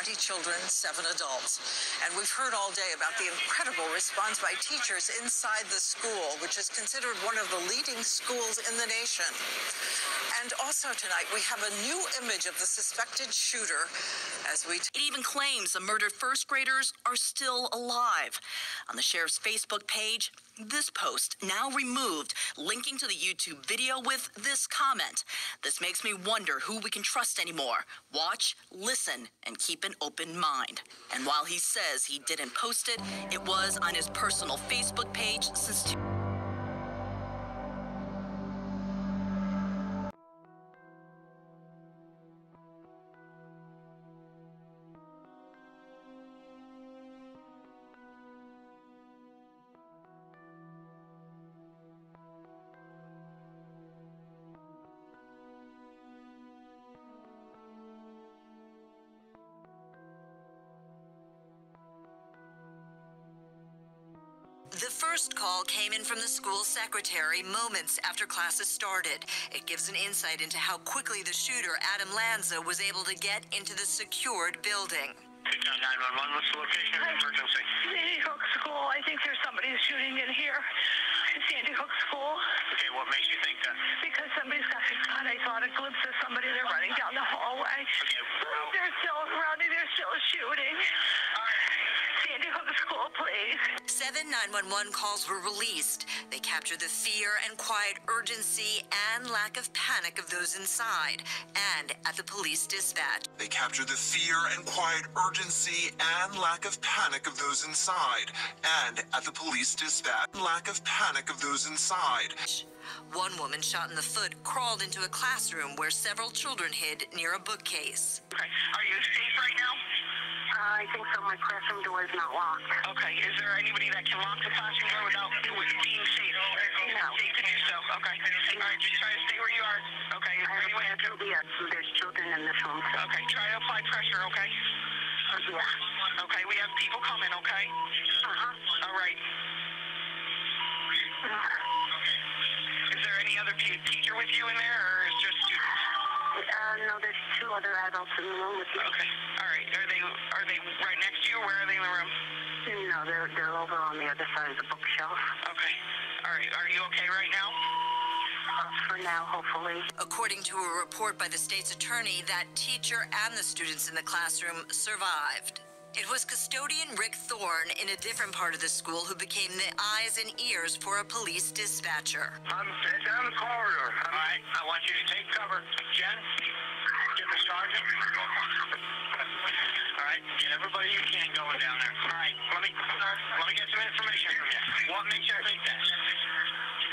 50 children, 7 adults. And we've heard all day about the incredible response by teachers inside the school, which is considered one of the leading schools in the nation. And also tonight, we have a new image of the suspected shooter as we... It even claims the murdered first graders are still alive. On the sheriff's Facebook page, this post, now removed, linking to the YouTube video with this comment. This makes me wonder who we can trust anymore. Watch, listen, and keep an open mind. And while he says he didn't post it, it was on his personal Facebook page since... The first call came in from the school secretary moments after classes started. It gives an insight into how quickly the shooter, Adam Lanza, was able to get into the secured building. 911, what's the location of the emergency? Sandy Hook School. I think there's somebody shooting in here. Sandy Hook School. Okay, what makes you think that? Because somebody's got a gun. I saw a glimpse of somebody. They're running down the hallway. Okay, They're still surrounding. They're still shooting. Sandy Hook School, please. 7 911 calls were released. They captured the fear and quiet urgency and lack of panic of those inside and at the police dispatch. They captured the fear and quiet urgency and lack of panic of those inside and at the police dispatch. Lack of panic of those inside. One woman shot in the foot crawled into a classroom where several children hid near a bookcase. Okay, are you safe right now? I think so. My classroom door is not locked. Okay, is there anybody that can lock the classroom door without being safe? No. Safe to do so, okay. All right, just try to stay where you are. Okay, Yes, there's children in this room. Okay, try to apply pressure, okay? Yeah. Okay, we have people coming, okay? All right. Is there any other teacher with you in there, or is just students? No, there's 2 other adults in the room with you. Okay, all right. Are they right next to you, or where are they in the room? No, they're over on the other side of the bookshelf. Okay, all right. Are you okay right now? For now, hopefully. According to a report by the state's attorney, that teacher and the students in the classroom survived. It was custodian Rick Thorne in a different part of the school who became the eyes and ears for a police dispatcher. I'm down the corridor. All right, I want you to take cover. Jen, get the sergeant. All right, get everybody you can going down there. All right, let me get some information from you. What makes you think that?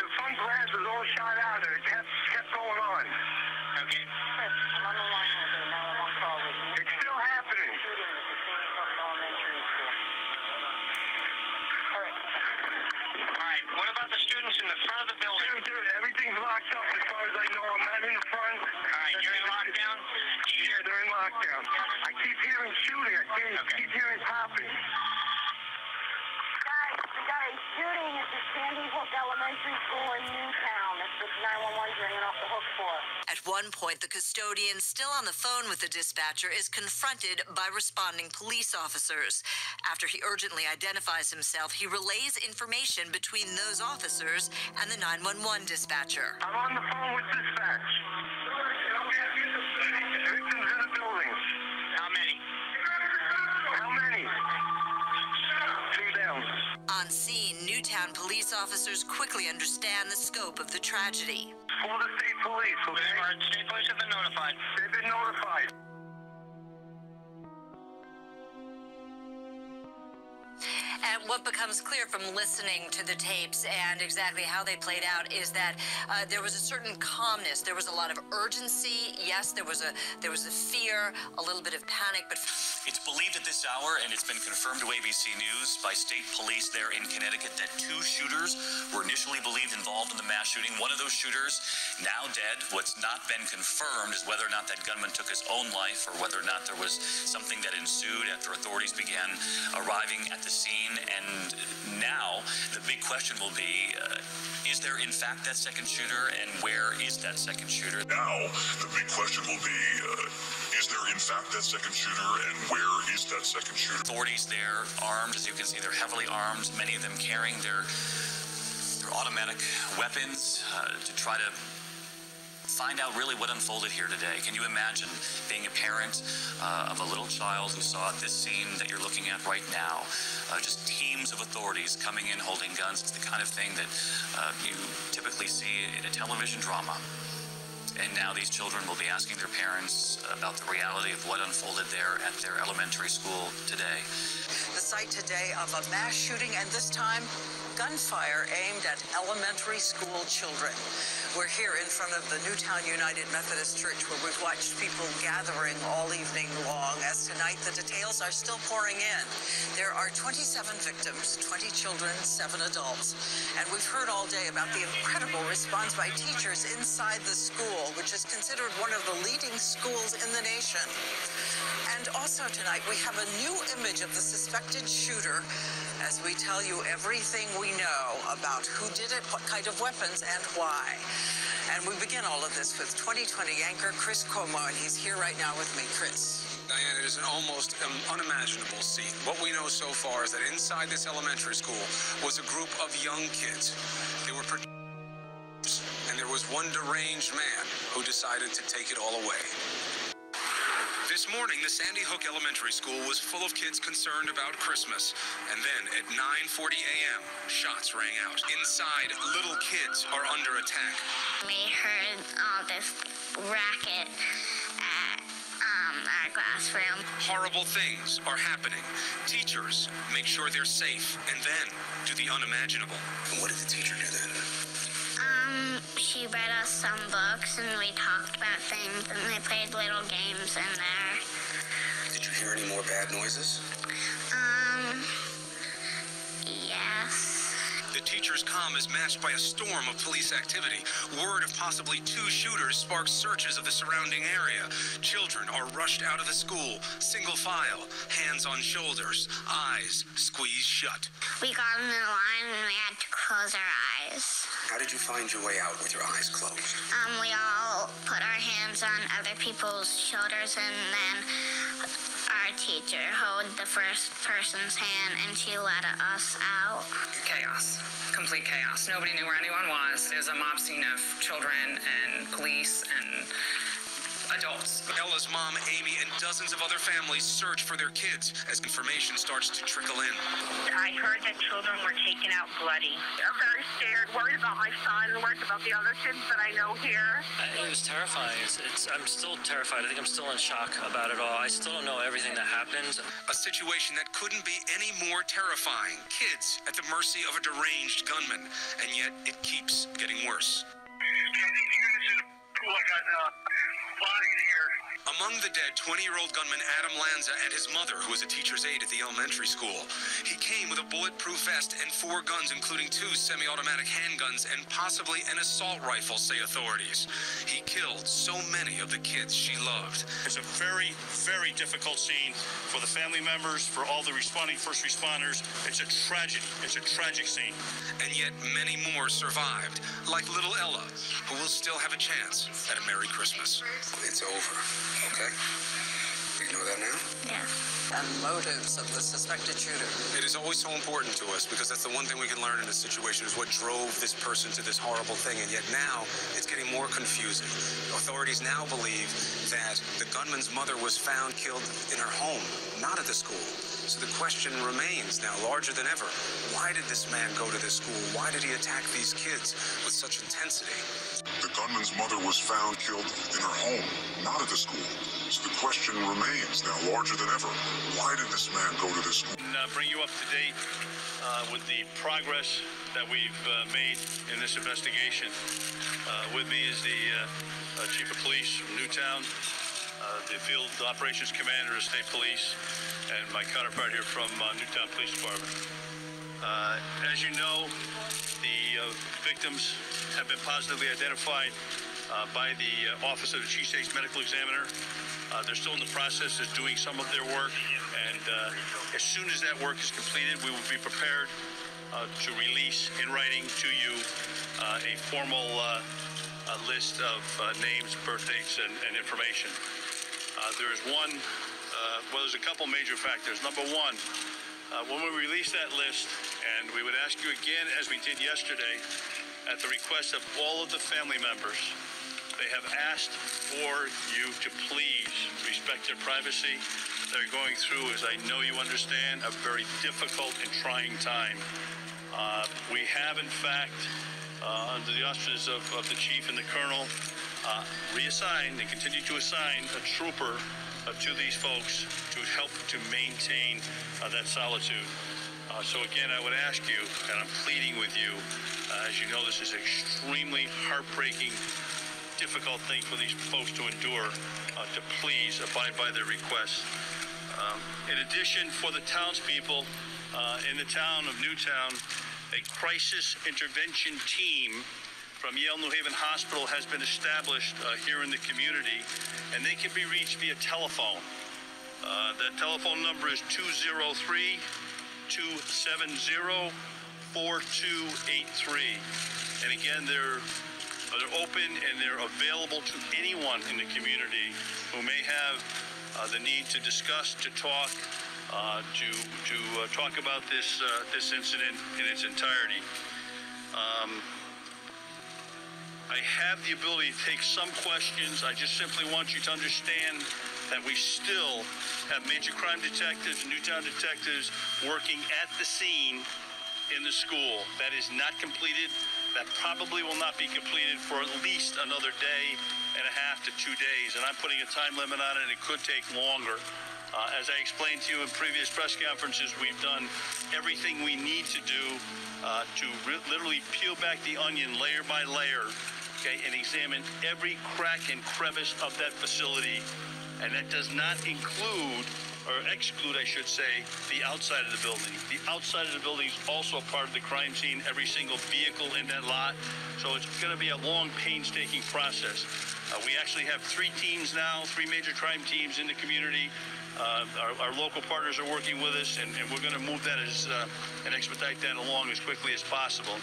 The front glass was all shot out and it kept going on. Okay. Chris, I'm on the line with the 911 call with you. It's still happening. What about the students in the front of the building? Dude, everything's locked up as far as I know. I'm not in the front. All right, you're in lockdown? Yeah, they're in lockdown. I keep hearing shooting. I keep hearing popping. Guys, the guy shooting at the Sandy Hook Elementary School in Newtown. That's what 911's ringing off the hook for. At one point, the custodian, still on the phone with the dispatcher, is confronted by responding police officers. After he urgently identifies himself, he relays information between those officers and the 911 dispatcher. I'm on the phone with dispatch. Victims in the building. How many? How many? 2 down. On scene, Newtown police officers quickly understand the scope of the tragedy. Call the state police, okay? State police have been notified. They've been notified. And what becomes clear from listening to the tapes and exactly how they played out is that there was a certain calmness. There was a lot of urgency. Yes, there was a fear, a little bit of panic, but it's believed at this hour, and it's been confirmed to ABC News by state police there in Connecticut, that 2 shooters were initially believed involved in the mass shooting. One of those shooters now dead. What's not been confirmed is whether or not that gunman took his own life or whether or not there was something that ensued after authorities began arriving at the scene. And now the big question will be, is there in fact that second shooter, and where is that second shooter? Now, the big question will be, is there in fact that second shooter, and where second shooter. Authorities there armed, as you can see, they're heavily armed, many of them carrying their automatic weapons to try to find out really what unfolded here today. Can you imagine being a parent of a little child who saw this scene that you're looking at right now? Just teams of authorities coming in holding guns. It's the kind of thing that you typically see in a television drama. And now these children will be asking their parents about the reality of what unfolded there at their elementary school today. The site today of a mass shooting, and this time gunfire aimed at elementary school children. We're here in front of the Newtown United Methodist Church, where we've watched people gathering all evening long, as tonight the details are still pouring in. There are 27 victims, 20 children, 7 adults, and we've heard all day about the incredible response by teachers inside the school, which is considered one of the leading schools in the nation. And also tonight we have a new image of the suspected shooter as we tell you everything we know about who did it, what kind of weapons, and why. And we begin all of this with 2020 anchor Chris Cuomo, and he's here right now with me. Chris. Diane, it is an almost unimaginable scene. What we know so far is that inside this elementary school was a group of young kids. They were and there was one deranged man who decided to take it all away. This morning, the Sandy Hook Elementary School was full of kids concerned about Christmas. And then at 9:40 a.m., shots rang out. Inside, little kids are under attack. We heard all this racket at our classroom. Horrible things are happening. Teachers make sure they're safe and then do the unimaginable. And what did the teacher do then? She read us some books and we talked about things and they played little games in there. Did you hear any more bad noises? Yes. The teacher's comm is matched by a storm of police activity. Word of possibly 2 shooters sparks searches of the surrounding area. Children are rushed out of the school, single file, hands on shoulders, eyes squeezed shut. We got in the line and we had to close our eyes. How did you find your way out with your eyes closed? We all put our hands on other people's shoulders and then our teacher held the first person's hand and she let us out. Chaos. Complete chaos. Nobody knew where anyone was. There's a mob scene of children and police and adults. Ella's mom, Amy, and dozens of other families search for their kids as information starts to trickle in. I heard that children were taken out bloody. I'm very scared, worried about my son, worried about the other kids that I know here. It was terrifying. I'm still terrified. I think I'm still in shock about it all. I still don't know everything that happened. A situation that couldn't be any more terrifying. Kids at the mercy of a deranged gunman, and yet it keeps getting worse. Among the dead, 20-year-old gunman Adam Lanza and his mother, who was a teacher's aide at the elementary school. He came with a bulletproof vest and 4 guns, including 2 semi-automatic handguns and possibly an assault rifle, say authorities. He killed so many of the kids she loved. It's a very, very difficult scene for the family members, for all the responding first responders. It's a tragedy. It's a tragic scene. And yet many more survived, like little Ella, who will still have a chance at a Merry Christmas. It's over. Okay? You know that now? Yeah. And motives of the suspected shooter. It is always so important to us because that's the one thing we can learn in this situation is what drove this person to this horrible thing. And yet now it's getting more confusing. Authorities now believe that the gunman's mother was found killed in her home, not at the school. So the question remains now larger than ever. Why did this man go to this school? Why did he attack these kids with such intensity? The gunman's mother was found killed in her home, not at the school. So the question remains now larger than ever. Why did this man go to this school? And bring you up to date with the progress that we've made in this investigation. With me is the Chief of Police from Newtown, the Field Operations Commander of State Police, and my counterpart here from Newtown Police Department. As you know, the victims have been positively identified by the Office of the Chief State's Medical Examiner. They're still in the process of doing some of their work, and as soon as that work is completed, we will be prepared to release in writing to you a formal list of names, birth dates, and information. There is one Well, there's a couple major factors. Number one, when we release that list, and we would ask you again, as we did yesterday, at the request of all of the family members, they have asked for you to please respect their privacy. They're going through, as I know you understand, a very difficult and trying time. We have, in fact, under the auspices of the chief and the colonel, reassigned and continue to assign a trooper to these folks to help to maintain that solitude. So again, I would ask you, and I'm pleading with you, as you know, this is an extremely heartbreaking, difficult thing for these folks to endure, to please abide by their requests. In addition, for the townspeople in the town of Newtown, a crisis intervention team from Yale New Haven Hospital has been established here in the community, and they can be reached via telephone. That telephone number is 203-270-4283. And again, they're open and they're available to anyone in the community who may have the need to discuss, to talk, to talk about this incident in its entirety. I have the ability to take some questions. I just simply want you to understand that we still have major crime detectives, Newtown detectives, working at the scene in the school. That is not completed. That probably will not be completed for at least another day and a half to 2 days. And I'm putting a time limit on it, and it could take longer. As I explained to you in previous press conferences, we've done everything we need to do to literally peel back the onion layer by layer, okay, and examine every crack and crevice of that facility. And that does not include, or exclude, I should say, the outside of the building. The outside of the building is also a part of the crime scene, every single vehicle in that lot. So it's going to be a long, painstaking process. We actually have 3 teams now, 3 major crime teams in the community. Our local partners are working with us, and we're going to move that and expedite that along as quickly as possible.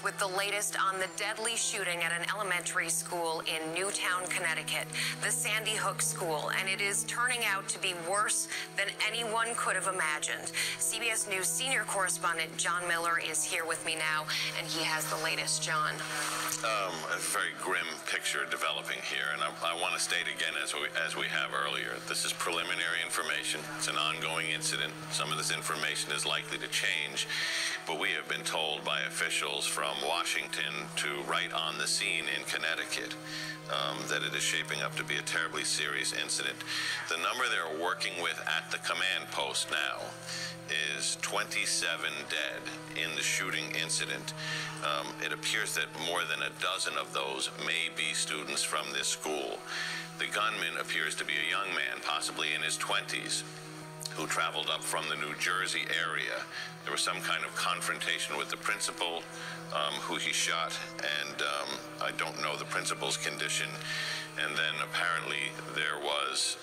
With the latest on the deadly shooting at an elementary school in Newtown, Connecticut, the Sandy Hook School, and it is turning out to be worse than anyone could have imagined. CBS News senior correspondent John Miller is here with me now, and he has the latest. John. A very grim picture developing here, and I want to state again, as we have earlier, this is preliminary information. It's an ongoing incident. Some of this information is likely to change, but we have been told by officials from Washington to right on the scene in Connecticut that it is shaping up to be a terribly serious incident. The number they're working with at the command post now is 27 dead in the shooting incident. It appears that more than a dozen of those may be students from this school. The gunman appears to be a young man, possibly in his 20s, who traveled up from the New Jersey area. There was some kind of confrontation with the principal, who he shot, and I don't know the principal's condition. And then apparently there was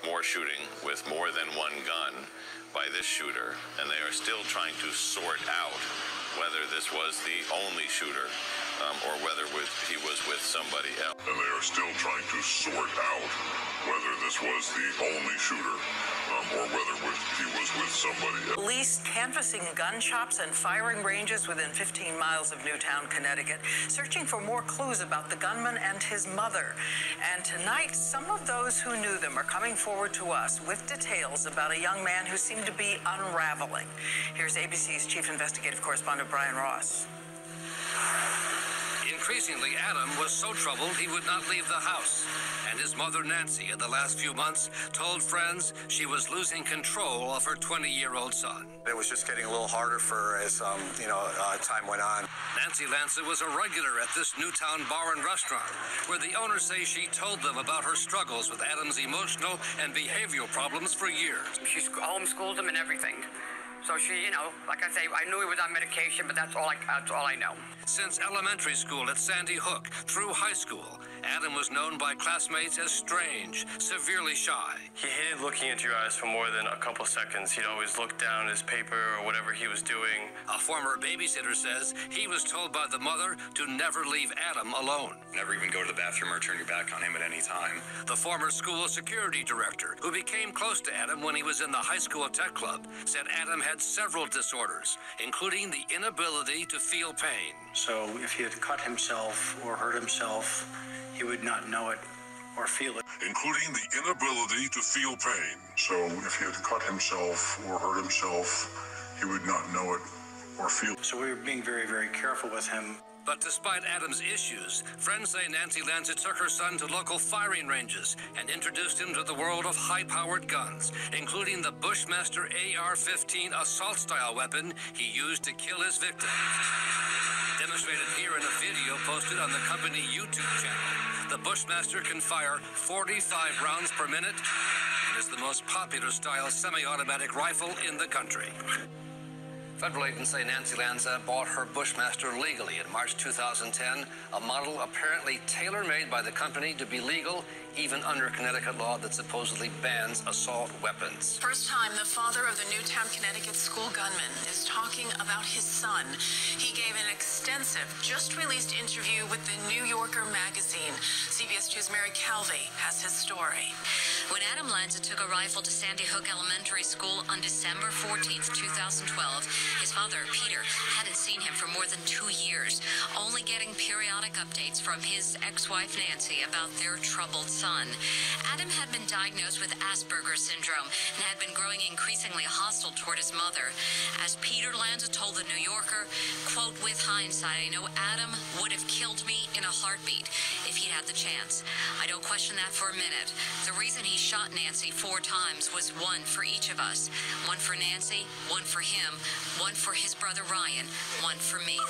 more shooting with more than one gun by this shooter, and they are still trying to sort out whether this was the only shooter or whether he was with somebody else. And they are still trying to sort out whether this was the only shooter or whether he was with somebody else. Police canvassing gun shops and firing ranges within 15 miles of Newtown, Connecticut, searching for more clues about the gunman and his mother. And tonight, some of those who knew them are coming forward to us with details about a young man who seemed to be unraveling. Here's ABC's chief investigative correspondent Brian Ross. Increasingly, Adam was so troubled he would not leave the house. And his mother, Nancy, in the last few months, told friends she was losing control of her 20-year-old son. It was just getting a little harder for her as, time went on. Nancy Lanza was a regular at this Newtown bar and restaurant, where the owners say she told them about her struggles with Adam's emotional and behavioral problems for years. She homeschooled him and everything. So she, like I say, I knew he was on medication, but that's all I know. Since elementary school at Sandy Hook through high school, Adam was known by classmates as strange, severely shy. He hated looking into your eyes for more than a couple seconds. He'd always look down at his paper or whatever he was doing. A former babysitter says he was told by the mother to never leave Adam alone. Never even go to the bathroom or turn your back on him at any time. The former school security director, who became close to Adam when he was in the high school tech club, said Adam had several disorders, including the inability to feel pain. So if he had cut himself or hurt himself, he would not know it or feel it. Including the inability to feel pain. So if he had cut himself or hurt himself, he would not know it or feel it. So we were being very, very careful with him. But despite Adam's issues, friends say Nancy Lanza took her son to local firing ranges and introduced him to the world of high-powered guns, including the Bushmaster AR-15 assault-style weapon he used to kill his victims. Demonstrated here in a video posted on the company YouTube channel, the Bushmaster can fire 45 rounds per minute and is the most popular style semi-automatic rifle in the country. Federal agents say Nancy Lanza bought her Bushmaster legally in March 2010, a model apparently tailor-made by the company to be legal even under Connecticut law that supposedly bans assault weapons. First time the father of the Newtown, Connecticut school gunman is talking about his son. He gave an extensive, just-released interview with the New Yorker magazine. CBS 2's Mary Calvi has his story. When Adam Lanza took a rifle to Sandy Hook Elementary School on December 14th, 2012, his father, Peter, hadn't seen him for more than 2 years, only getting periodic updates from his ex-wife, Nancy, about their troubled son. Adam had been diagnosed with Asperger's syndrome and had been growing increasingly hostile toward his mother. As Peter Lanza told the New Yorker, quote, "With hindsight, I know Adam would have killed me in a heartbeat if he'd had the chance. I don't question that for a minute. The reason he shot Nancy 4 times was one for each of us. One for Nancy, one for him, one for his brother Ryan, one for me."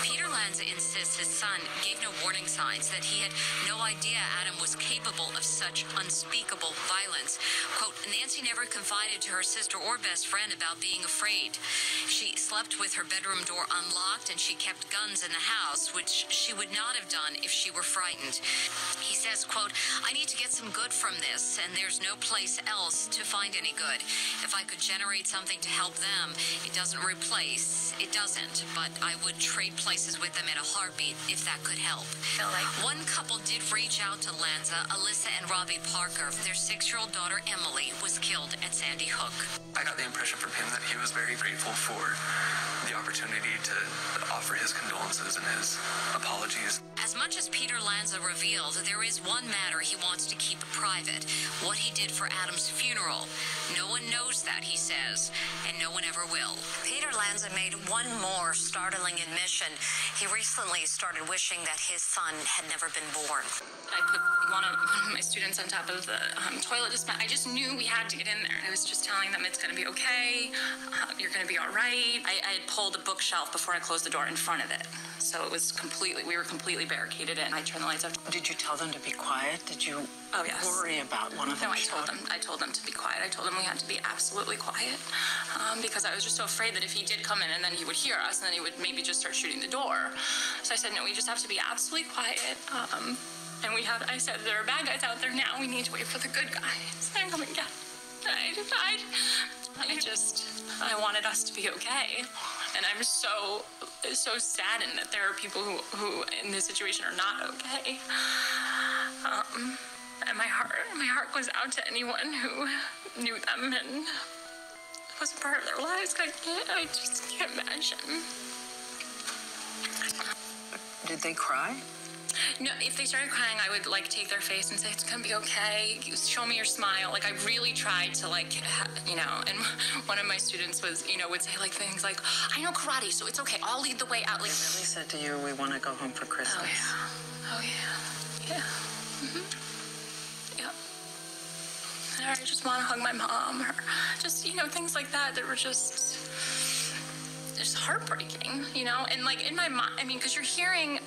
Peter Lanza insists his son gave no warning signs, that he had no idea Adam was capable of such unspeakable violence. Quote, "Nancy never confided to her sister or best friend about being afraid. She slept with her bedroom door unlocked and she kept guns in the house, which she would not have done if she were frightened." He says, quote, "I need to get some good from this, and there's no place else to find any good. If I could generate something to help them, it doesn't replace, it doesn't, but I would trade places with them in a heartbeat if that could help." One couple did reach out to Lanza, Alyssa and Robbie Parker. Their 6-year-old daughter, Emily, was killed at Sandy Hook. I got the impression from him that he was very grateful for the opportunity to offer his condolences and his apologies. As much as Peter Lanza revealed, there is one matter he wants to keep private: what he did for Adam's funeral. No one knows that, he says, and no one ever will. Peter Lanza made one more startling admission. He recently started wishing that his son had never been born. I put one of my students on top of the toilet dispenser. I just knew we had to get in there. I was just telling them it's going to be okay. You're going to be all right. I had pulled a bookshelf before I closed the door in front of it. So it was we were completely barricaded in. I turned the lights off. Did you tell them to be quiet? Did you worry about one of them? No, I told them to be quiet. I told them we had to be absolutely quiet because I was just so afraid that if he did come in and then he would hear us and then he would maybe just start shooting the door. So I said, no, we just have to be absolutely quiet. And I said, there are bad guys out there now. We need to wait for the good guys. They're coming down. I wanted us to be okay. And I'm so saddened that there are people who in this situation are not okay. And my heart goes out to anyone who knew them and was a part of their lives. I just can't imagine. Did they cry? No, if they started crying, I would take their face and say, it's gonna be okay. Show me your smile. I really tried to and one of my students would say things like, I know karate, so it's okay. I'll lead the way out. They really said to you, we want to go home for Christmas. Oh yeah. Yeah. Mm-hmm. Yeah. Or I just want to hug my mom, or just, things like that were just heartbreaking, and in my mind, because you're hearing,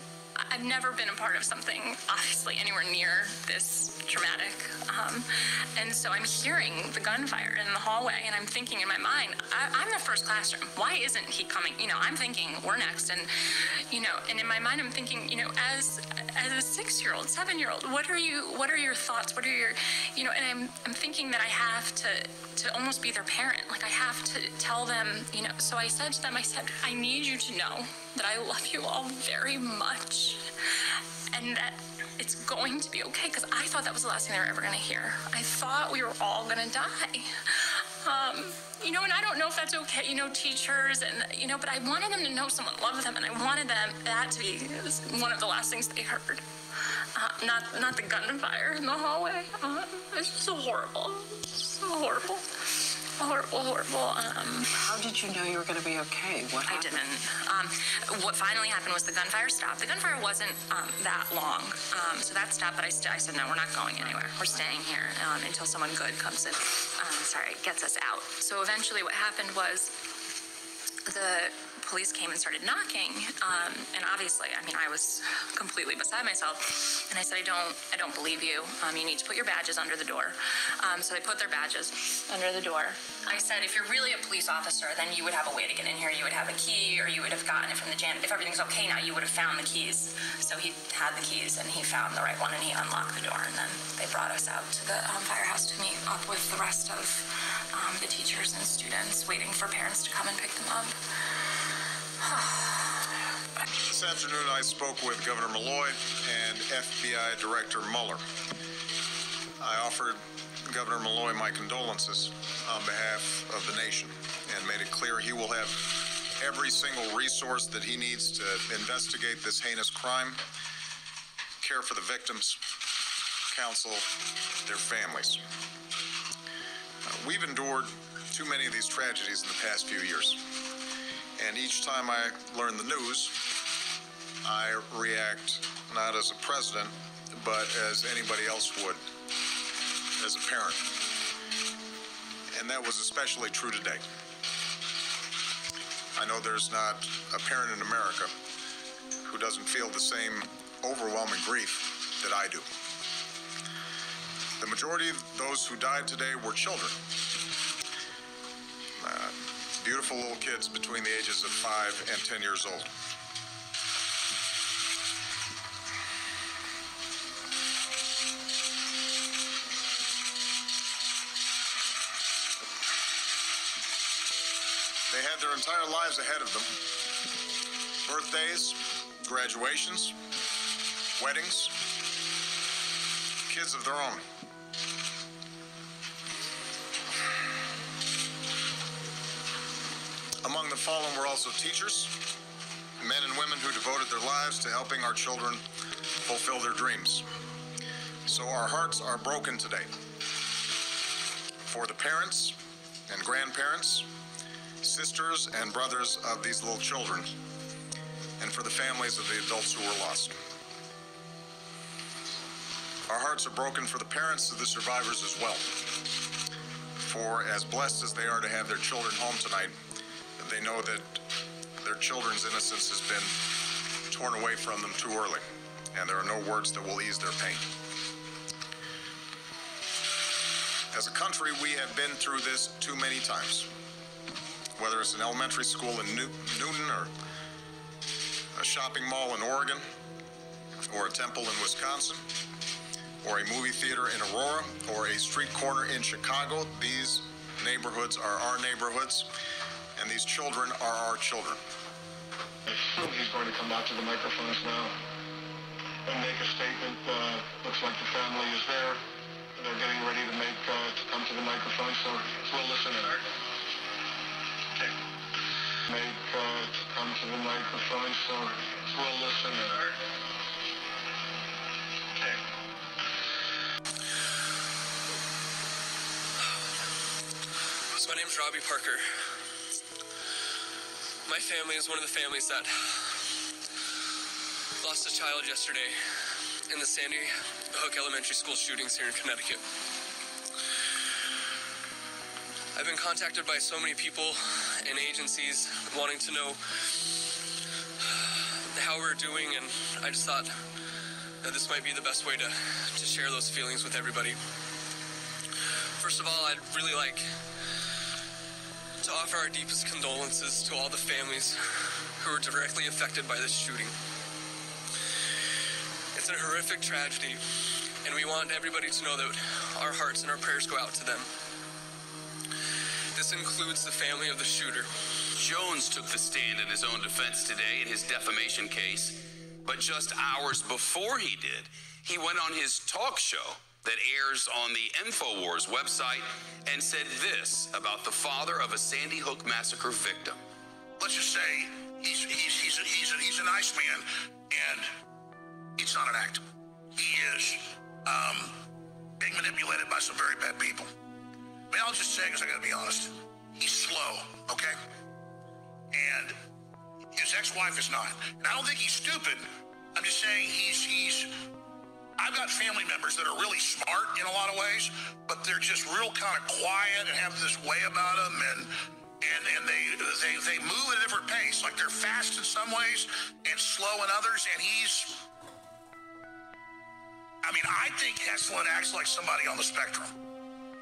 I'd never been a part of something, obviously, anywhere near this traumatic. And so I'm hearing the gunfire in the hallway, and I'm thinking in my mind, I'm the first classroom. Why isn't he coming? You know, I'm thinking we're next. And, you know, and in my mind, I'm thinking, you know, as a 6-year-old, 7-year-old, what are your thoughts? What are your, you know, and I'm thinking that I have to almost be their parent. Like, I have to tell them, you know. So I said to them, I need you to know that I love you all very much, and that it's going to be okay, because I thought that was the last thing they were ever going to hear. I thought we were all going to die. You know, and I don't know if that's okay, you know, teachers, and, you know, but I wanted them to know someone loved them, and I wanted that to be one of the last things they heard. Not the gunfire in the hallway. It's just so horrible. So horrible. Horrible. How did you know you were going to be okay? What happened? I didn't. What finally happened was the gunfire stopped. The gunfire wasn't that long, so that stopped, but I said, no, we're not going anywhere. We're staying here until someone good comes in, gets us out. So eventually what happened was the police came and started knocking, and obviously, I mean, I was completely beside myself, and I said, I don't believe you. You need to put your badges under the door. So they put their badges under the door. I said, if you're really a police officer, then you would have a way to get in here. You would have a key, or you would have gotten it from the janitor. If everything's okay now, you would have found the keys. So he had the keys, and he found the right one, and he unlocked the door, and then they brought us out to the firehouse to meet up with the rest of the teachers and students, waiting for parents to come and pick them up. This afternoon, I spoke with Governor Malloy and FBI Director Mueller. I offered Governor Malloy my condolences on behalf of the nation and made it clear he will have every single resource that he needs to investigate this heinous crime, care for the victims, counsel their families. We've endured too many of these tragedies in the past few years. And each time I learn the news, I react not as a president, but as anybody else would, as a parent. And that was especially true today. I know there's not a parent in America who doesn't feel the same overwhelming grief that I do. The majority of those who died today were children. Beautiful little kids between the ages of 5 and 10 years old. They had their entire lives ahead of them. Birthdays, graduations, weddings, kids of their own. Among the fallen were also teachers, men and women who devoted their lives to helping our children fulfill their dreams. So our hearts are broken today for the parents and grandparents, sisters and brothers of these little children, and for the families of the adults who were lost. Our hearts are broken for the parents of the survivors as well. For as blessed as they are to have their children home tonight, they know that their children's innocence has been torn away from them too early, and there are no words that will ease their pain. As a country, we have been through this too many times. Whether it's an elementary school in Newton, or a shopping mall in Oregon, or a temple in Wisconsin, or a movie theater in Aurora, or a street corner in Chicago, these neighborhoods are our neighborhoods, and these children are our children. He's going to come out to the microphones now and make a statement. Looks like the family is there. They're getting ready to come to the microphone, so we'll listen in. Okay. Come to the microphone, so we'll listen in. Okay. So my name's Robbie Parker. My family is one of the families that lost a child yesterday in the Sandy Hook Elementary School shootings here in Connecticut. I've been contacted by so many people and agencies wanting to know how we're doing, and I just thought that this might be the best way to share those feelings with everybody. First of all, I'd really like to offer our deepest condolences to all the families who were directly affected by this shooting. It's a horrific tragedy, and we want everybody to know that our hearts and our prayers go out to them. This includes the family of the shooter. Jones took the stand in his own defense today in his defamation case, but just hours before he did, he went on his talk show that airs on the InfoWars website and said this about the father of a Sandy Hook massacre victim. Let's just say he's a nice man, and it's not an act. He is being manipulated by some very bad people. I mean, I'll just say, because I gotta be honest, he's slow, okay? And his ex-wife is not. And I don't think he's stupid. I'm just saying I've got family members that are really smart in a lot of ways, but they're just real kind of quiet and have this way about them, and they move at a different pace. Like they're fast in some ways and slow in others, and I think Heslin acts like somebody on the spectrum.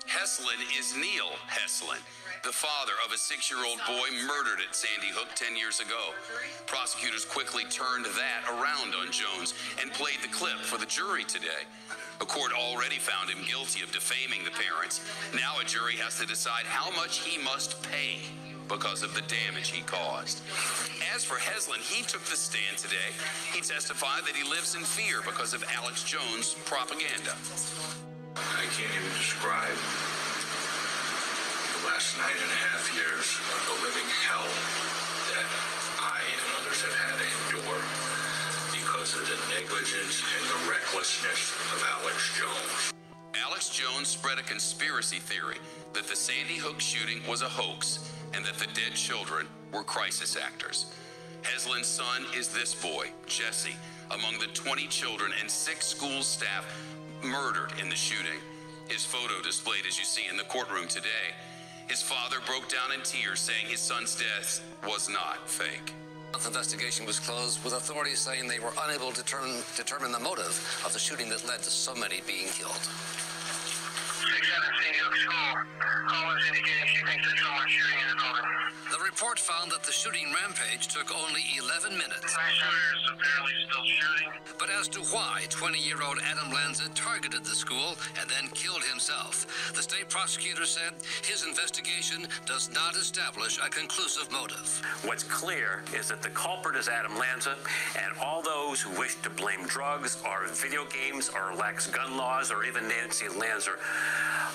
Heslin is Neil Heslin, the father of a 6-year-old boy murdered at Sandy Hook 10 years ago. Prosecutors quickly turned that around on Jones and played the clip for the jury today. A court already found him guilty of defaming the parents. Now a jury has to decide how much he must pay because of the damage he caused. As for Heslin, he took the stand today. He testified that he lives in fear because of Alex Jones' propaganda. I can't even describe the last 9.5 years of the living hell that I and others have had to endure because of the negligence and the recklessness of Alex Jones. Alex Jones spread a conspiracy theory that the Sandy Hook shooting was a hoax and that the dead children were crisis actors. Heslin's son is this boy, Jesse, among the 20 children and 6 school staff murdered in the shooting. His photo displayed as you see in the courtroom today. His father broke down in tears saying his son's death was not fake. The investigation was closed, with authorities saying they were unable to determine the motive of the shooting that led to so many being killed. 6-7 Sandy Hook School. Collins indicating she thinks there's so much shooting in the building. The report found that the shooting rampage took only 11 minutes. Shooters apparently still shooting. But as to why 20-year-old Adam Lanza targeted the school and then killed himself, the state prosecutor said his investigation does not establish a conclusive motive. What's clear is that the culprit is Adam Lanza, and all those who wish to blame drugs or video games or lax gun laws or even Nancy Lanza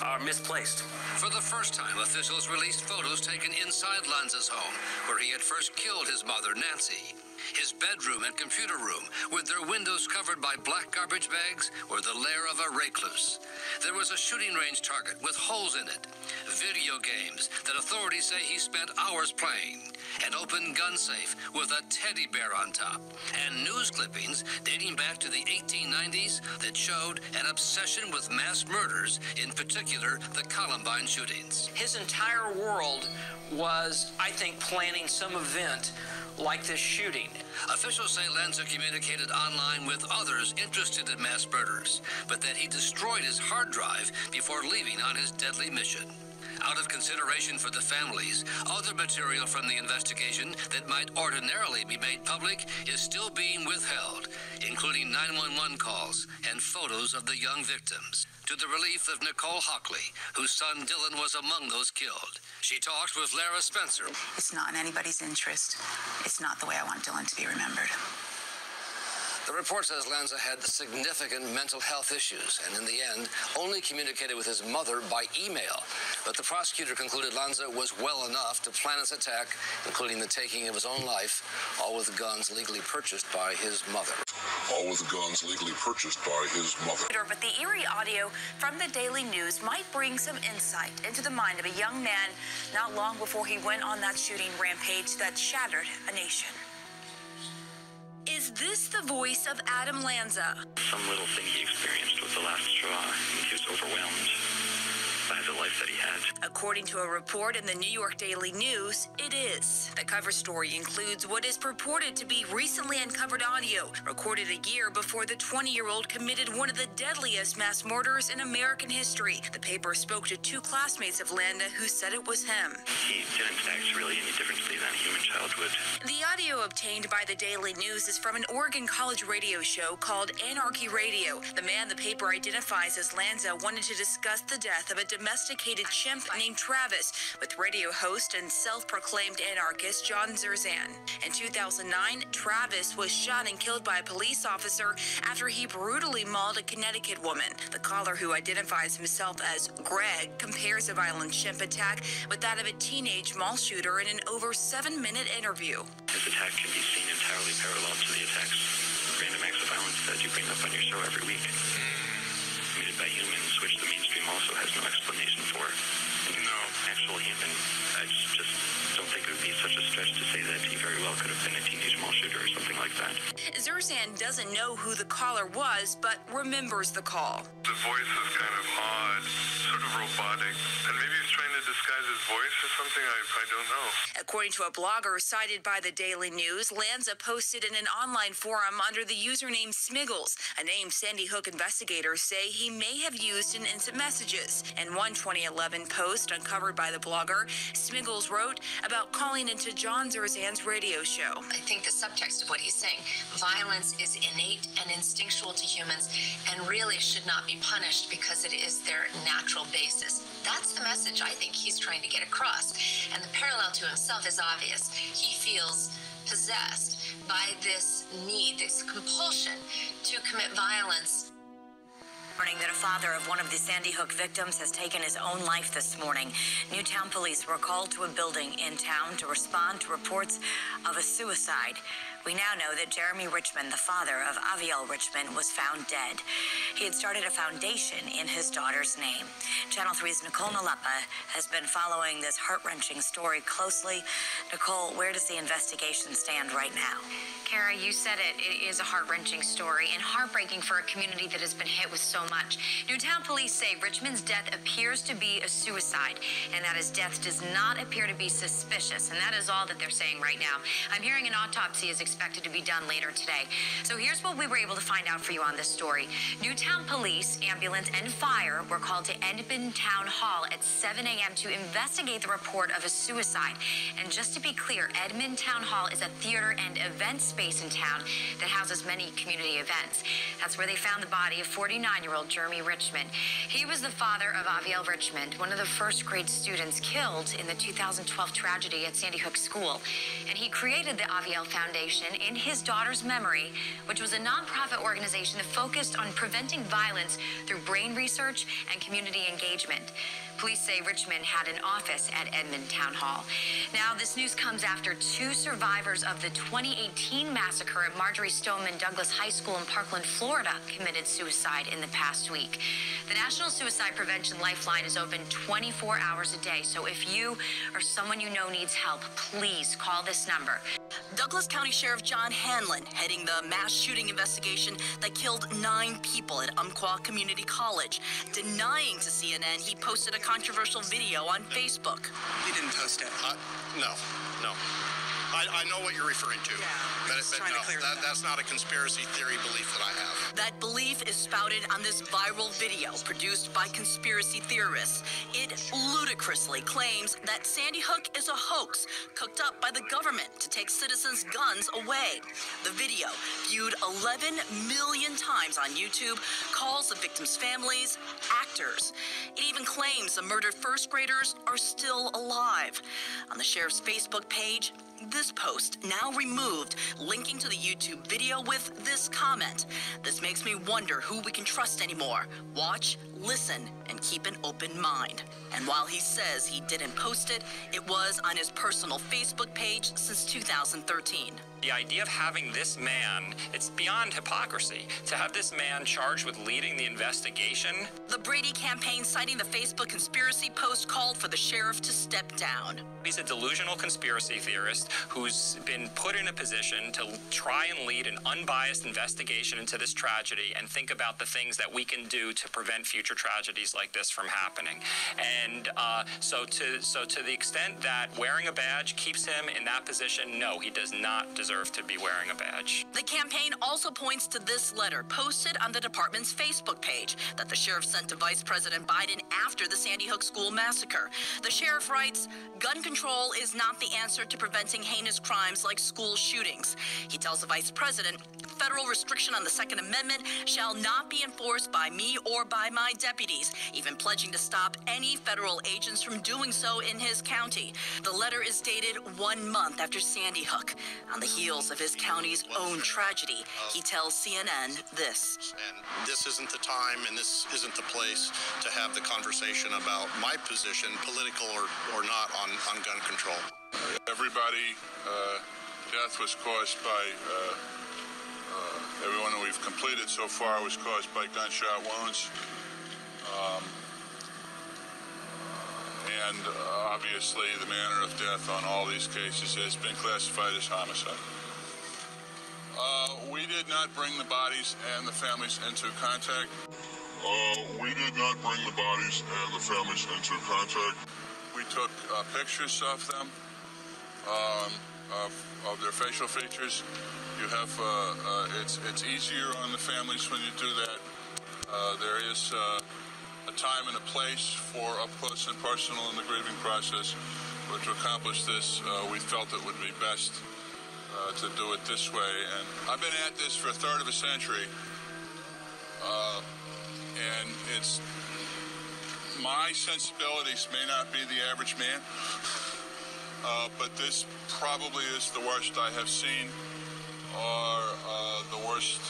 are misplaced. For the first time, officials released photos taken inside Lanza's home, where he had first killed his mother, Nancy. His bedroom and computer room, with their windows covered by black garbage bags, were the lair of a recluse. There was a shooting range target with holes in it, video games that authorities say he spent hours playing, an open gun safe with a teddy bear on top, and news clippings dating back to the 1890s that showed an obsession with mass murders, in particular the Columbine shootings. His entire world was, I think, planning some event like this shooting. Officials say Lanza communicated online with others interested in mass murders, but that he destroyed his hard drive before leaving on his deadly mission. Out of consideration for the families, other material from the investigation that might ordinarily be made public is still being withheld, including 911 calls and photos of the young victims, to the relief of Nicole Hockley, whose son Dylan was among those killed. She talked with Lara Spencer. It's not in anybody's interest. It's not the way I want Dylan to be remembered. The report says Lanza had significant mental health issues and in the end only communicated with his mother by email. But the prosecutor concluded Lanza was well enough to plan his attack, including the taking of his own life, all with guns legally purchased by his mother. All with guns legally purchased by his mother. But the eerie audio from the Daily News might bring some insight into the mind of a young man not long before he went on that shooting rampage that shattered a nation. Is this the voice of Adam Lanza? Some little thing he experienced was the last straw, and he was overwhelmed by recognize the life that he had. According to a report in the New York Daily News, it is. The cover story includes what is purported to be recently uncovered audio, recorded a year before the 20-year-old committed one of the deadliest mass murders in American history. The paper spoke to two classmates of Landa who said it was him. He didn't act really any differently than a human child would. The audio obtained by the Daily News is from an Oregon College radio show called Anarchy Radio. The man the paper identifies as Lanza wanted to discuss the death of a domesticated chimp named Travis with radio host and self-proclaimed anarchist John Zerzan. In 2009, Travis was shot and killed by a police officer after he brutally mauled a Connecticut woman. The caller, who identifies himself as Greg, compares a violent chimp attack with that of a teenage mall shooter in an over 7-minute interview. This attack can be seen entirely parallel to the attacks, random acts of violence that you bring up on your show every week, committed by humans, which the mainstream also has no explanation for. No actual human. I just don't think it would be such a stretch to say that he very well could have been a teenage mall shooter or something like that. Zerzan doesn't know who the caller was, but remembers the call. The voice is kind of odd, sort of robotic, and maybe he's trying to disguise his voice or something. I don't know. According to a blogger cited by the Daily News, Lanza posted in an online forum under the username Smiggles, a name Sandy Hook investigators say he may have used in instant messages. In one 2011 post uncovered by the blogger, Smiggles wrote about calling into John Zerzan's radio show. I think the subtext of what he's saying, violence is innate and instinctual to humans and really should not be punished because it is their natural basis. That's the message I think he's trying to get across. And the parallel to himself is obvious. He feels possessed by this need, this compulsion to commit violence. Learning that a father of one of the Sandy Hook victims has taken his own life this morning. Newtown police were called to a building in town to respond to reports of a suicide. We now know that Jeremy Richmond, the father of Aviel Richmond, was found dead. He had started a foundation in his daughter's name. Channel 3's Nicole Nalepa has been following this heart-wrenching story closely. Nicole, where does the investigation stand right now? Kara, you said it. It is a heart-wrenching story and heartbreaking for a community that has been hit with so much. Newtown police say Richmond's death appears to be a suicide and that his death does not appear to be suspicious, and that is all that they're saying right now. I'm hearing an autopsy is expected to be done later today. So here's what we were able to find out for you on this story. Newtown police, ambulance, and fire were called to Edmond Town Hall at 7 a.m. to investigate the report of a suicide. And just to be clear, Edmond Town Hall is a theater and event space in town that houses many community events. That's where they found the body of 49-year-old Jeremy Richmond. He was the father of Aviel Richmond, one of the first-grade students killed in the 2012 tragedy at Sandy Hook School. And he created the Aviel Foundation in his daughter's memory, which was a nonprofit organization that focused on preventing violence through brain research and community engagement. Police say Richmond had an office at Edmond Town Hall. Now, this news comes after two survivors of the 2018 massacre at Marjorie Stoneman Douglas High School in Parkland, Florida, committed suicide in the past week. The National Suicide Prevention Lifeline is open 24 hours a day, so if you or someone you know needs help, please call this number. Douglas County Sheriff John Hanlon heading the mass shooting investigation that killed 9 people at Umpqua Community College, denying to CNN he posted a controversial video on Facebook. He didn't post it. No. I know what you're referring to. Yeah, that's not a conspiracy theory belief that I have. That belief is spouted on this viral video produced by conspiracy theorists. It ludicrously claims that Sandy Hook is a hoax cooked up by the government to take citizens' guns away. The video, viewed 11 million times on YouTube, calls the victims' families actors. It even claims the murdered first graders are still alive. On the sheriff's Facebook page, this post, now removed, linking to the YouTube video with this comment. This makes me wonder who we can trust anymore. Watch, listen, and keep an open mind. And while he says he didn't post it, it was on his personal Facebook page since 2013. The idea of having this man, it's beyond hypocrisy. To have this man charged with leading the investigation. The Brady campaign, citing the Facebook conspiracy post, called for the sheriff to step down. He's a delusional conspiracy theorist who's been put in a position to try and lead an unbiased investigation into this tragedy and think about the things that we can do to prevent future future tragedies like this from happening. And so to the extent that wearing a badge keeps him in that position, no, he does not deserve to be wearing a badge. The campaign also points to this letter posted on the department's Facebook page that the sheriff sent to Vice President Biden after the Sandy Hook school massacre. The sheriff writes, "Gun control is not the answer to preventing heinous crimes like school shootings." He tells the vice president, "Federal restriction on the Second Amendment shall not be enforced by me or by my deputies," even pledging to stop any federal agents from doing so in his county. The letter is dated 1 month after Sandy Hook. On the heels of his county's own tragedy, he tells CNN this. And this isn't the time and this isn't the place to have the conversation about my position, political or not, on gun control. Everybody, death was caused by, everyone that we've completed so far was caused by gunshot wounds. And obviously the manner of death on all these cases has been classified as homicide. We did not bring the bodies and the families into contact. We did not bring the bodies and the families into contact. We took pictures of them, of their facial features. You have, it's easier on the families when you do that. There is a time and a place for up close and personal in the grieving process. But to accomplish this, we felt it would be best to do it this way. And I've been at this for a third of a century. And it's, my sensibilities may not be the average man, but this probably is the worst I have seen, or the worst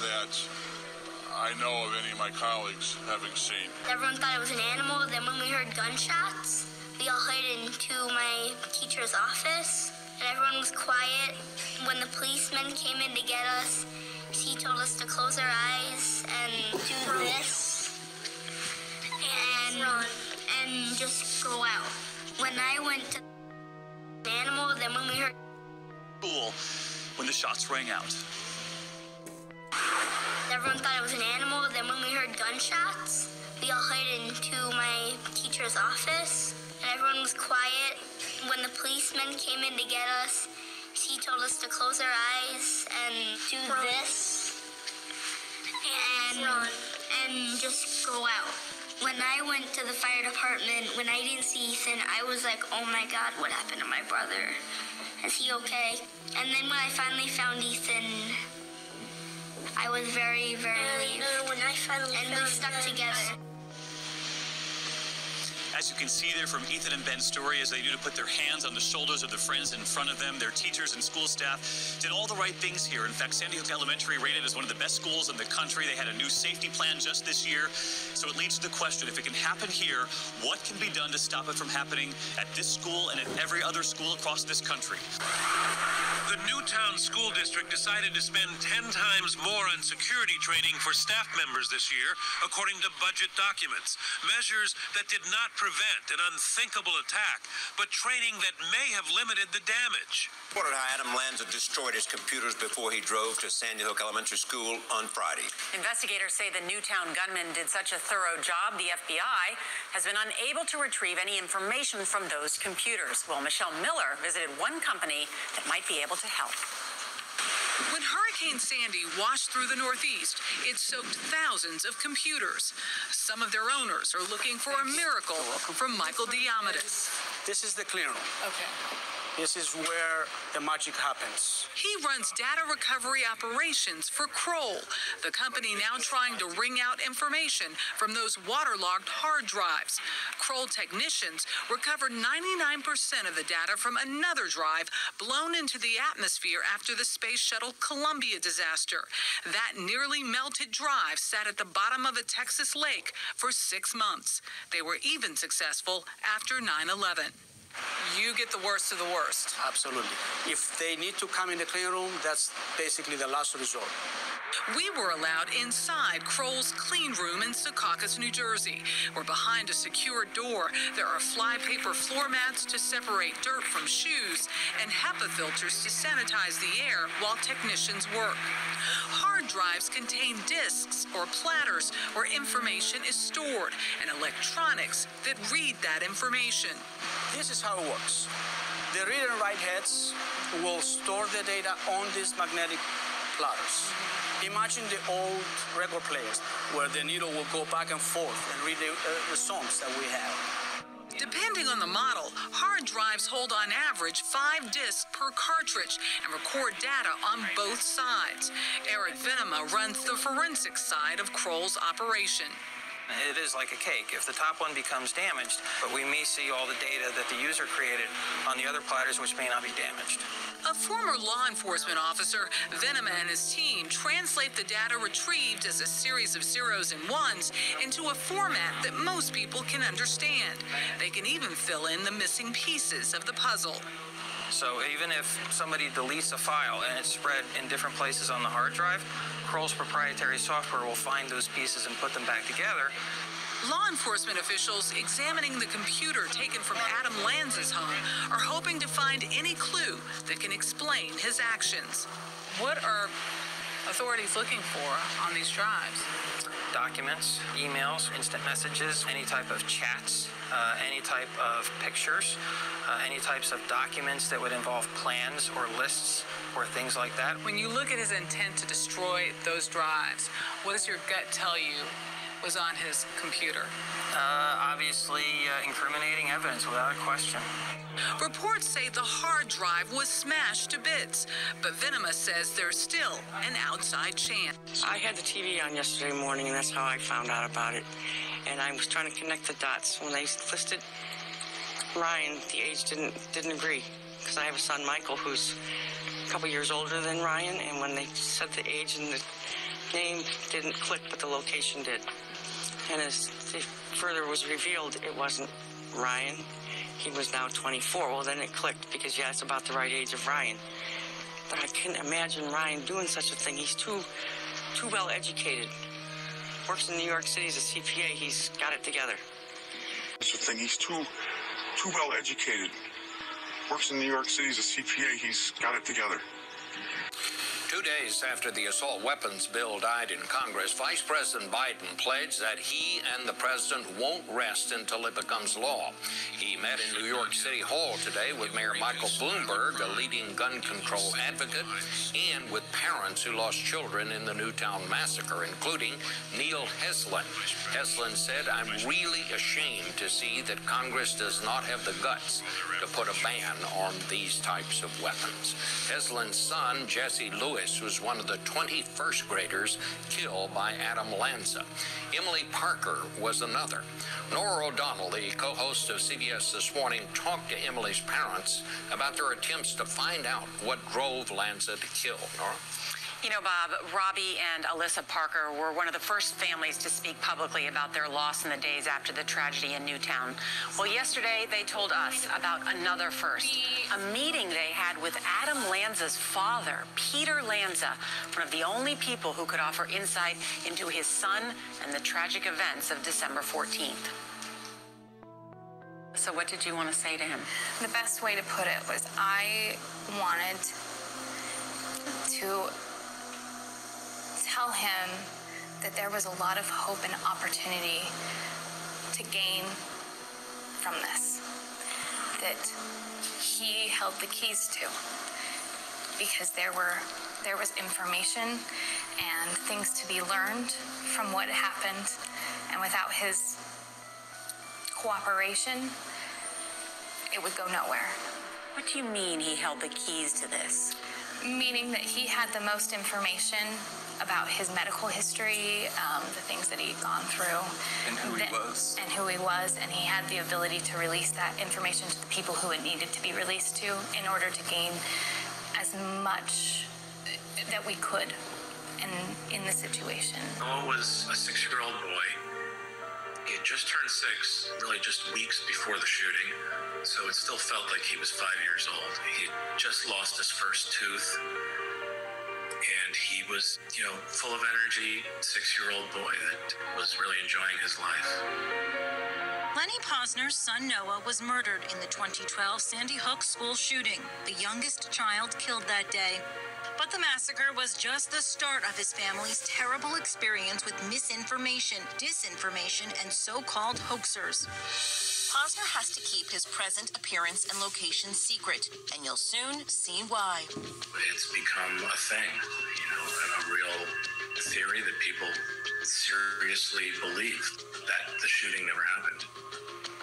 that I know of any of my colleagues having seen. Everyone thought it was an animal. Then when we heard gunshots, we all hid into my teacher's office, and everyone was quiet. When the policeman came in to get us, he told us to close our eyes and do this and just go out. When I went to the animal, then when we heard school, when the shots rang out. Everyone thought it was an animal. Then when we heard gunshots, we all hid into my teacher's office, and everyone was quiet. When the policeman came in to get us, he told us to close our eyes and do this and just go out. When I went to the fire department, when I didn't see Ethan, I was like, oh my God, what happened to my brother? Is he okay? And then when I finally found Ethan, I was very, very relieved. And we stuck together. As you can see there from Ethan and Ben's story, as they do to put their hands on the shoulders of the friends in front of them, their teachers and school staff did all the right things here. In fact, Sandy Hook Elementary, rated as one of the best schools in the country. They had a new safety plan just this year. So it leads to the question, if it can happen here, what can be done to stop it from happening at this school and at every other school across this country? The Newtown School District decided to spend 10 times more on security training for staff members this year, according to budget documents. Measures that did not prevent an unthinkable attack, but training that may have limited the damage. Reported how Adam Lanza destroyed his computers before he drove to Sandy Hook Elementary School on Friday. Investigators say the Newtown gunman did such a thorough job, the FBI has been unable to retrieve any information from those computers. Well, Michelle Miller visited one company that might be able to help. When Hurricane Sandy washed through the Northeast, it soaked thousands of computers. Some of their owners are looking for a miracle from Michael Diamandis. This is the clean room. Okay. This is where the magic happens. He runs data recovery operations for Kroll, the company now trying to wring out information from those waterlogged hard drives. Kroll technicians recovered 99% of the data from another drive blown into the atmosphere after the Space Shuttle Columbia disaster. That nearly melted drive sat at the bottom of a Texas lake for 6 months. They were even successful after 9/11. You get the worst of the worst. Absolutely. If they need to come in the clean room, that's basically the last resort. We were allowed inside Kroll's clean room in Secaucus, New Jersey, where behind a secure door, there are flypaper floor mats to separate dirt from shoes and HEPA filters to sanitize the air while technicians work. Hard drives contain disks or platters where information is stored and electronics that read that information. This is how it works. The read and write heads will store the data on these magnetic platters. Imagine the old record players where the needle will go back and forth and read the songs that we have. Depending on the model, hard drives hold on average 5 disks per cartridge and record data on both sides. Eric Venema runs the forensics side of Kroll's operation. It is like a cake. If the top one becomes damaged, but we may see all the data that the user created on the other platters, which may not be damaged. A former law enforcement officer, Venema and his team translate the data retrieved as a series of zeros and ones into a format that most people can understand. They can even fill in the missing pieces of the puzzle. So even if somebody deletes a file and it's spread in different places on the hard drive, Kroll's proprietary software will find those pieces and put them back together. Law enforcement officials examining the computer taken from Adam Lanza's home are hoping to find any clue that can explain his actions. What are authorities looking for on these drives? Documents, emails, instant messages, any type of chats, any type of pictures, any types of documents that would involve plans or lists or things like that. When you look at his intent to destroy those drives, what does your gut tell you was on his computer? Obviously, incriminating evidence without a question. Reports say the hard drive was smashed to bits, but Venema says there's still an outside chance. I had the TV on yesterday morning, and that's how I found out about it. And I was trying to connect the dots. When they listed Ryan, the age didn't agree, because I have a son, Michael, who's a couple years older than Ryan, and when they said the age and the name didn't click, but the location did. And as it further was revealed, it wasn't Ryan. He was now 24. Well, then it clicked, because, yeah, it's about the right age of Ryan. But I couldn't imagine Ryan doing such a thing. He's too well educated. Works in New York City as a CPA. He's got it together. That's the thing. He's too well educated. Works in New York City as a CPA. He's got it together. 2 days after the assault weapons bill died in Congress, Vice President Biden pledged that he and the president won't rest until it becomes law. He met in New York City Hall today with Mayor Michael Bloomberg, a leading gun control advocate, and with parents who lost children in the Newtown massacre, including Neil Heslin. Heslin said, "I'm really ashamed to see that Congress does not have the guts to put a ban on these types of weapons." Heslin's son, Jesse Lewis, was one of the 20 first graders killed by Adam Lanza. Emily Parker was another. Nora O'Donnell, the co-host of CBS This Morning, talked to Emily's parents about their attempts to find out what drove Lanza to kill. Nora? You know, Bob, Robbie and Alyssa Parker were one of the first families to speak publicly about their loss in the days after the tragedy in Newtown. Well, yesterday they told us about another first, a meeting they had with Adam Lanza's father, Peter Lanza, one of the only people who could offer insight into his son and the tragic events of December 14th. So what did you want to say to him? The best way to put it was I wanted to tell him that there was a lot of hope and opportunity to gain from this, that he held the keys to, because there was information and things to be learned from what happened, and without his cooperation, it would go nowhere. What do you mean he held the keys to this? Meaning that he had the most information about his medical history, the things that he'd gone through. And who he was. And who he was, and he had the ability to release that information to the people who it needed to be released to in order to gain as much that we could in the situation. Noah was a 6-year-old boy. He just turned 6, really just weeks before the shooting, so it still felt like he was 5 years old. He just lost his first tooth, and he was, full of energy, 6-year-old boy that was really enjoying his life. Lenny Posner's son Noah was murdered in the 2012 Sandy Hook school shooting, the youngest child killed that day. But the massacre was just the start of his family's terrible experience with misinformation, disinformation, and so-called hoaxers. Posner has to keep his present appearance and location secret, and you'll soon see why. It's become a thing, a real theory that people seriously believe that the shooting never happened,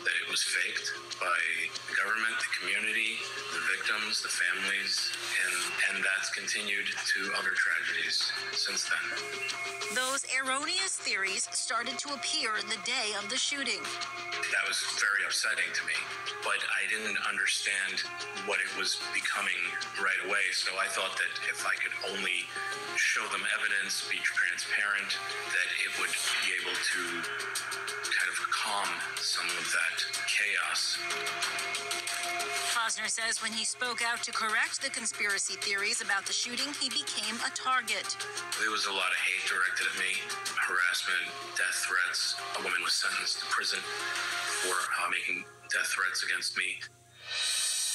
that it was faked by the government, the community, the victims, the families, and that's continued to other tragedies since then. Those erroneous theories started to appear the day of the shooting. That was very upsetting to me, but I didn't understand what it was becoming right away, so I thought that if I could only show them evidence, be transparent, that it would be able to kind of calm some of that chaos. Posner says when he spoke out to correct the conspiracy theories about the shooting, he became a target. There was a lot of hate directed at me, harassment, death threats. A woman was sentenced to prison for making death threats against me.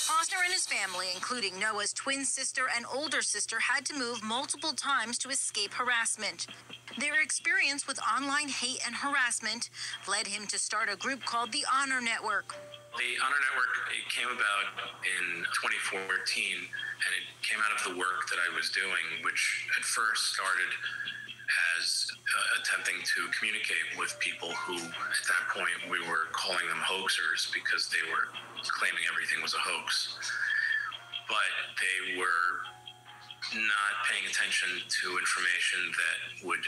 Posner and his family, including Noah's twin sister and older sister, had to move multiple times to escape harassment. Their experience with online hate and harassment led him to start a group called the Honor Network. The Honor Network, it came about in 2014, and it came out of the work that I was doing, which at first started as attempting to communicate with people who, at that point, we were calling them hoaxers because they were claiming everything was a hoax. But they were not paying attention to information that would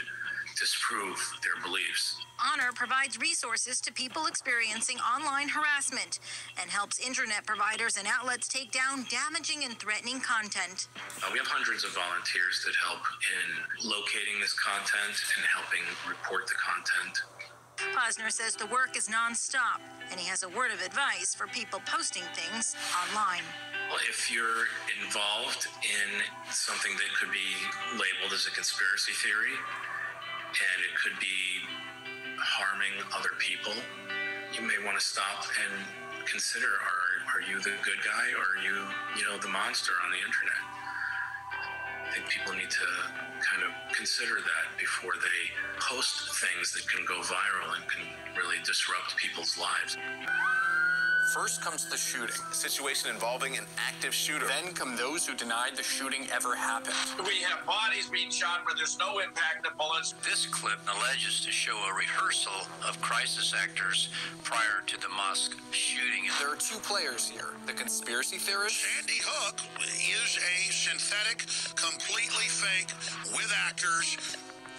disprove their beliefs. Honor provides resources to people experiencing online harassment and helps internet providers and outlets take down damaging and threatening content. We have hundreds of volunteers that help in locating this content and helping report the content. Posner says the work is nonstop, and he has a word of advice for people posting things online. Well, if you're involved in something that could be labeled as a conspiracy theory, and it could be harming other people, you may want to stop and consider, are you the good guy, or are you, the monster on the internet? I think people need to kind of consider that before they post things that can go viral and can really disrupt people's lives. First comes the shooting, a situation involving an active shooter. Then come those who denied the shooting ever happened. We have bodies being shot where there's no impact of bullets. This clip alleges to show a rehearsal of crisis actors prior to the mosque shooting. There are two players here, the conspiracy theorists. Sandy Hook is a synthetic, completely fake, with actors,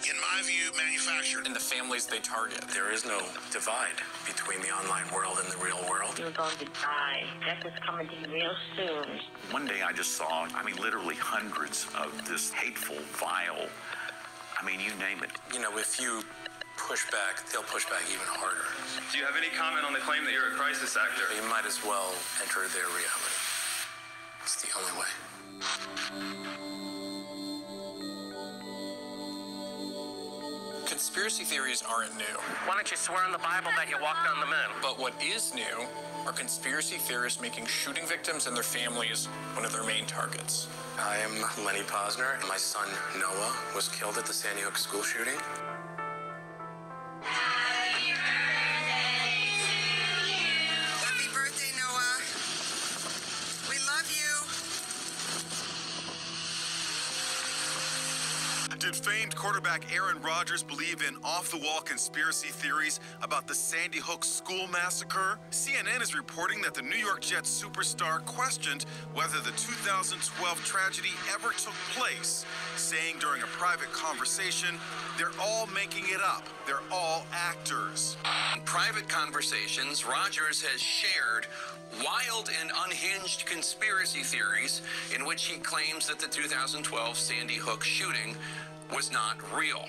in my view, manufactured. And the families they target. There is no divide between the online world and the real world. You're going to die. Death is coming to you real soon. One day I just saw, literally hundreds of this hateful, vile, you name it. If you push back, they'll push back even harder. Do you have any comment on the claim that you're a crisis actor? You might as well enter their reality. It's the only way. Conspiracy theories aren't new. Why don't you swear on the Bible that you walked on the moon? But what is new are conspiracy theorists making shooting victims and their families one of their main targets. I am Lenny Posner, and my son Noah was killed at the Sandy Hook school shooting. Happy birthday, Noah. We love you. Did famed quarterback Aaron Rodgers believe in off-the-wall conspiracy theories about the Sandy Hook school massacre? CNN is reporting that the New York Jets superstar questioned whether the 2012 tragedy ever took place, saying during a private conversation, they're all making it up. They're all actors. In private conversations, Rodgers has shared wild and unhinged conspiracy theories in which he claims that the 2012 Sandy Hook shooting was not real.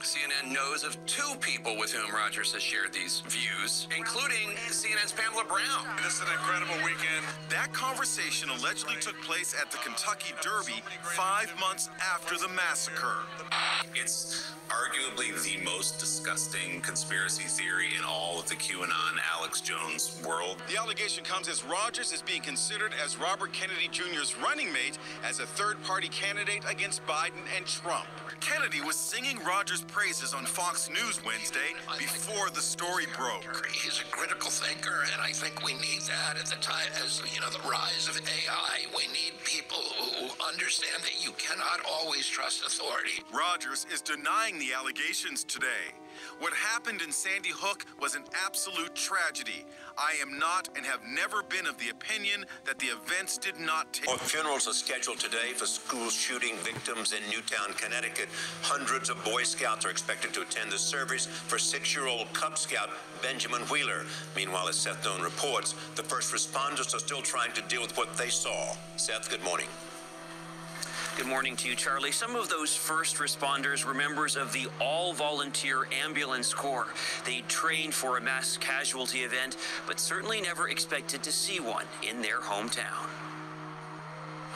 CNN knows of 2 people with whom Rogers has shared these views, including CNN's Pamela Brown. This is an incredible weekend. That conversation allegedly took place at the Kentucky Derby 5 months after the massacre. It's arguably the most disgusting conspiracy theory in all of the QAnon Alex Jones world. The allegation comes as Rogers is being considered as Robert Kennedy Jr.'s running mate as a third-party candidate against Biden and Trump. Kennedy was singing Rogers' praises on Fox News Wednesday before the story broke. He's a critical thinker, and I think we need that at the time, as you know, the rise of AI. We need people who understand that you cannot always trust authority. Rogers is denying the allegations today. What happened in Sandy Hook was an absolute tragedy. I am not and have never been of the opinion that the events did not take. Funerals are scheduled today for school shooting victims in Newtown, Connecticut. Hundreds of Boy Scouts are expected to attend the service for 6-year-old Cub Scout Benjamin Wheeler. Meanwhile, as Seth Doan reports, the first responders are still trying to deal with what they saw. Seth, good morning. Good morning to you, Charlie. Some of those first responders were members of the all-volunteer ambulance corps. They trained for a mass casualty event, but certainly never expected to see one in their hometown.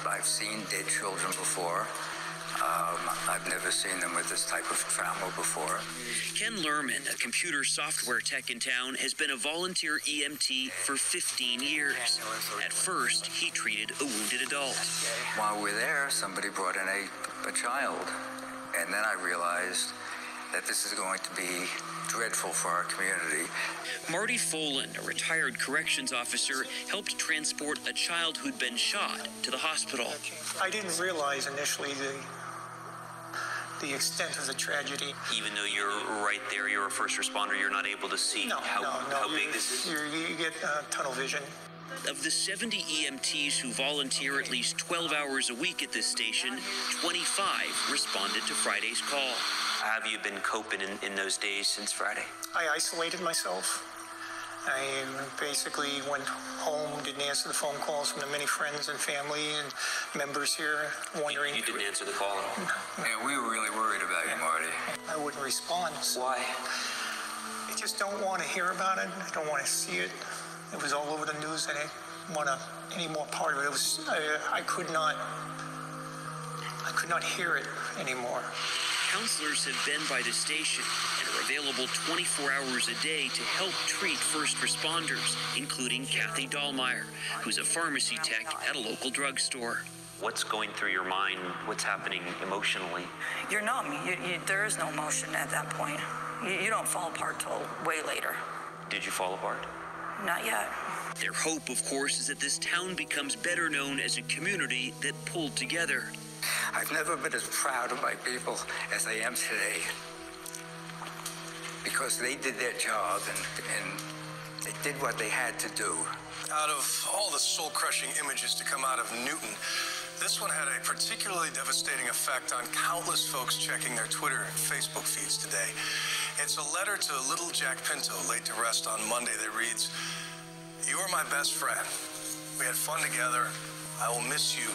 I've seen dead children before. I've never seen them with this type of trauma before. Ken Lerman, a computer software tech in town, has been a volunteer EMT for 15 years. At first, he treated a wounded adult. While we're there, somebody brought in a child, and then I realized that this is going to be dreadful for our community. Marty Folan, a retired corrections officer, helped transport a child who'd been shot to the hospital. I didn't realize initially the extent of the tragedy. Even though you're right there, you're a first responder, you're not able to see how big this is? You get tunnel vision. Of the 70 EMTs who volunteer at least 12 hours a week at this station, 25 responded to Friday's call. How have you been coping in those days since Friday? I isolated myself. I basically went home, didn't answer the phone calls from the many friends and family and members here, wondering... You didn't answer the call at all? Yeah, we were really worried about you, Marty. I wouldn't respond. Why? I just don't want to hear about it. I don't want to see it. It was all over the news. I didn't want any more part of it. It was, I could not hear it anymore. Counselors have been by the station and are available 24 hours a day to help treat first responders, including Kathy Dahlmeyer, who's a pharmacy tech at a local drugstore. What's going through your mind? What's happening emotionally? You're numb. There is no emotion at that point. You don't fall apart till way later. Did you fall apart? Not yet. Their hope, of course, is that this town becomes better known as a community that pulled together. I've never been as proud of my people as I am today, because they did their job and they did what they had to do. Out of all the soul-crushing images to come out of Newton, this one had a particularly devastating effect on countless folks checking their Twitter and Facebook feeds today. It's a letter to little Jack Pinto, laid to rest on Monday, that reads, "You are my best friend. We had fun together. I will miss you.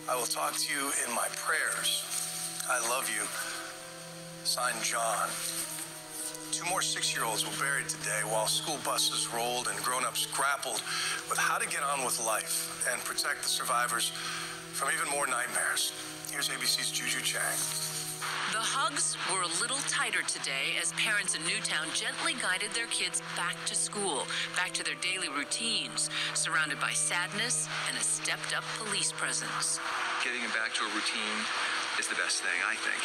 I will talk to you in my prayers. I love you. Signed, John." 2 more 6-year-olds were buried today while school buses rolled and grown-ups grappled with how to get on with life and protect the survivors from even more nightmares. Here's ABC's Juju Chang. The hugs were a little tighter today as parents in Newtown gently guided their kids back to school, back to their daily routines, surrounded by sadness and a stepped-up police presence. Getting back to a routine is the best thing, I think.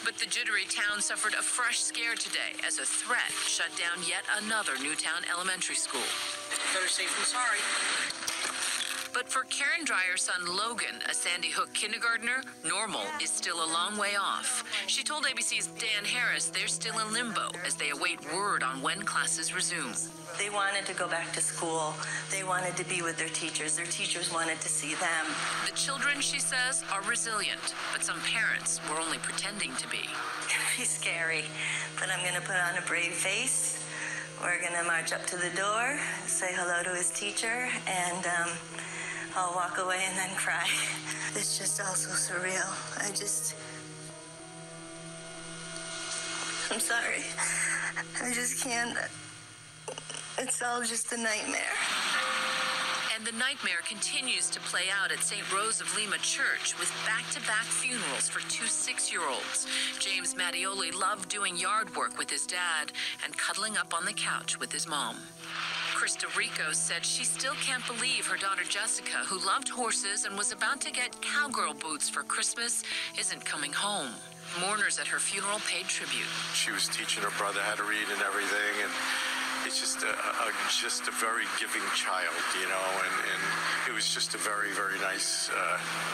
But the jittery town suffered a fresh scare today as a threat shut down yet another Newtown elementary school. Better safe than sorry. But for Karen Dreyer's son Logan, a Sandy Hook kindergartner, normal is still a long way off. She told ABC's Dan Harris they're still in limbo as they await word on when classes resume. They wanted to go back to school. They wanted to be with their teachers. Their teachers wanted to see them. The children, she says, are resilient, but some parents were only pretending to be. It's scary, but I'm going to put on a brave face. We're going to march up to the door, say hello to his teacher, and I'll walk away and then cry. It's just also surreal. I'm sorry. I just can't. It's all just a nightmare. And the nightmare continues to play out at St. Rose of Lima Church with back-to-back funerals for 2 6-year-olds. James Mattioli loved doing yard work with his dad and cuddling up on the couch with his mom. Krista Rico said she still can't believe her daughter Jessica, who loved horses and was about to get cowgirl boots for Christmas, isn't coming home. Mourners at her funeral paid tribute. She was teaching her brother how to read and everything, and it's just a very giving child, you know, and it was just a very, very nice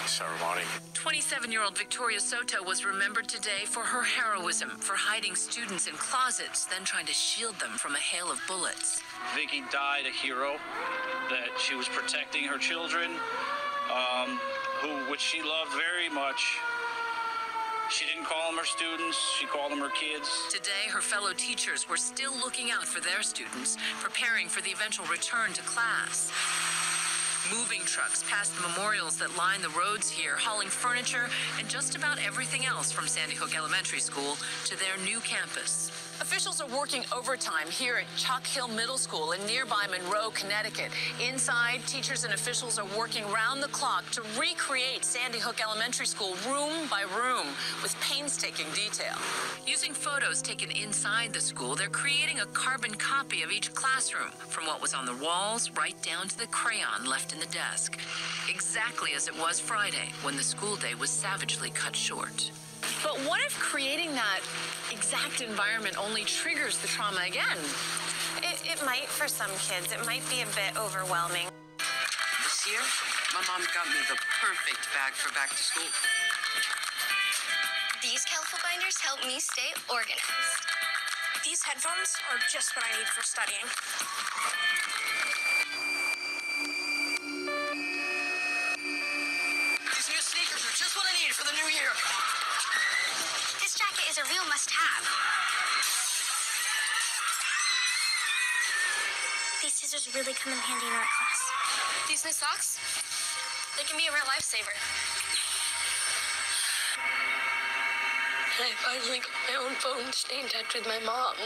ceremony. 27-year-old Victoria Soto was remembered today for her heroism, for hiding students in closets, then trying to shield them from a hail of bullets. Vicky died a hero, that she was protecting her children, which she loved very much. She didn't call them her students, she called them her kids. Today, her fellow teachers were still looking out for their students, preparing for the eventual return to class. Moving trucks pass the memorials that line the roads here, hauling furniture and just about everything else from Sandy Hook Elementary School to their new campus. Officials are working overtime here at Chalk Hill Middle School in nearby Monroe, Connecticut. Inside, teachers and officials are working round the clock to recreate Sandy Hook Elementary School room by room with painstaking detail. Using photos taken inside the school, they're creating a carbon copy of each classroom, from what was on the walls right down to the crayon left in the desk. Exactly as it was Friday, when the school day was savagely cut short. But what if creating that exact environment only triggers the trauma again? It might for some kids. It might be a bit overwhelming. This year, my mom got me the perfect bag for back to school. These Califo binders help me stay organized. These headphones are just what I need for studying. These new sneakers are just what I need for the new year. This jacket is a real must-have. These scissors really come in handy in art class. These new socks, they can be a real lifesaver. And I finally got my own phone to stay in touch with my mom.